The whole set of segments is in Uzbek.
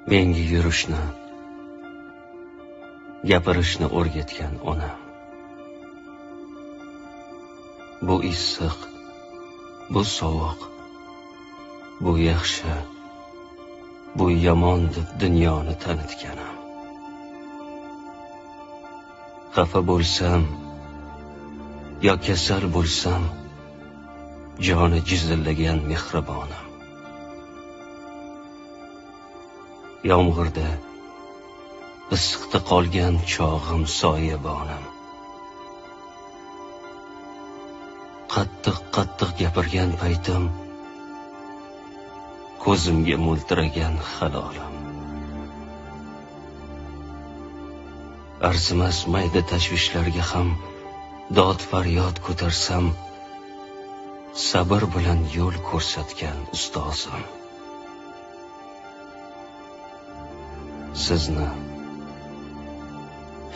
Menga yurishni, gapirishni o'rgatgan onam. Bu issiq, bu sovuq, bu yaxshi, bu yomon deb dunyoni tanitganim. Xafa bo'lsam yo kasal bo'lsam, joni jizillagan mehribonim. Yomg'irda issiqda qolgan chog'im soyabonim. Qattiq gapirgan paytim ko'zimga mo'ltiragan halolim. Arzimas mayda tashvishlarga ham dod faryod ko'tarsam, sabr bilan yo'l ko'rsatgan ustozim. Sizni,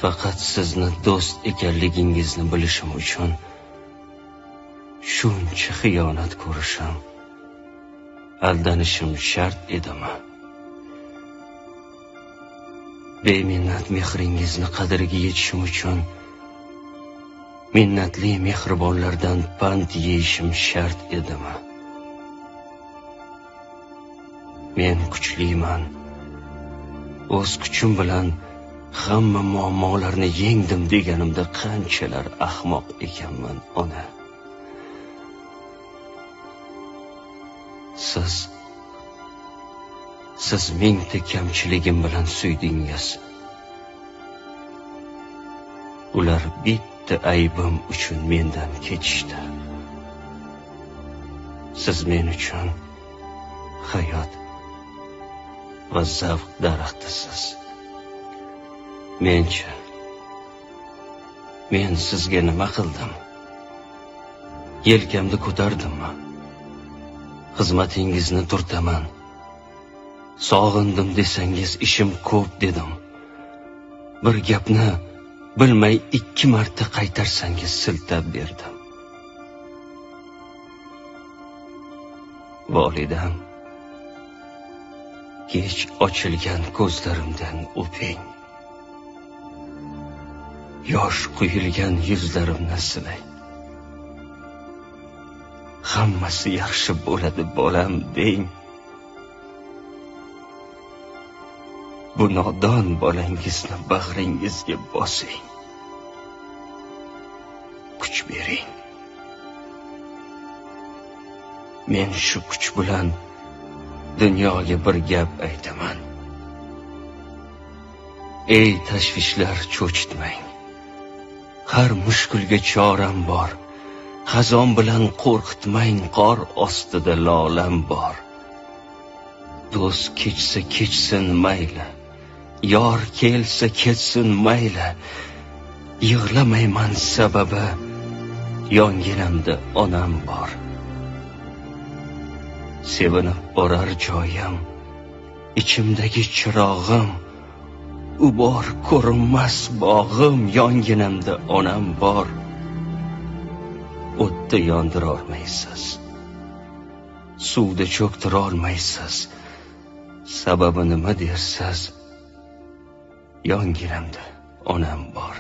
faqat sizni do'st ekanligingizni bilishim uchun shuncha xiyonat ko'rishim, aldanishim shart edimi? Beminnat mehringizni qadriga yetishim uchun minnatli mehribonlardan pand yeyishim shart edimi? Men kuchliman, o'z kuchim bilan hamma muammolarni yengdim deganimda qanchalar ahmoq ekanman, ona. Siz mingta kamchiligim bilan suydingiz. Ular bitta aybim uchun mendan ketishdi. Siz men uchun hayot va zavq daraxtisiz. Men sizga nima qildim? Yelkamda ko'tardimmi? Xizmatingizni turtaman. Sog'indim desangiz ishim ko'p dedim. Bir gapni bilmay 2 marta qaytarsangiz siltab berdim. Volidam, kech ochilgan ko'zlarimdan o'ping. Yosh quyilgan yuzlarimni silang. Hammasi yaxshi bo'ladi bolam deng. Bu nodon bolangizni bag'ringizga bosing. Kuch bering. Men shu kuch bilan dunyoga bir gap aytaman. Ey tashvishlar, cho'chitmang. Har mushkulga choram bor. Xazon bilan qo'rqitmang, qor ostida lolam bor. Do'st kechsa kechsin mayli, yor kelsa ketsin mayli. Yig'lamayman sababi yonginamda onam bor. Sevinib borar joyim, ichimdagi chirog'im, u bor ko'rinmas bog'im, yonginamda onam bor. O'tda yondira olmaysiz, suvda cho'ktira olmaysiz. Sababi nima dersiz? Yonginamda onam bor.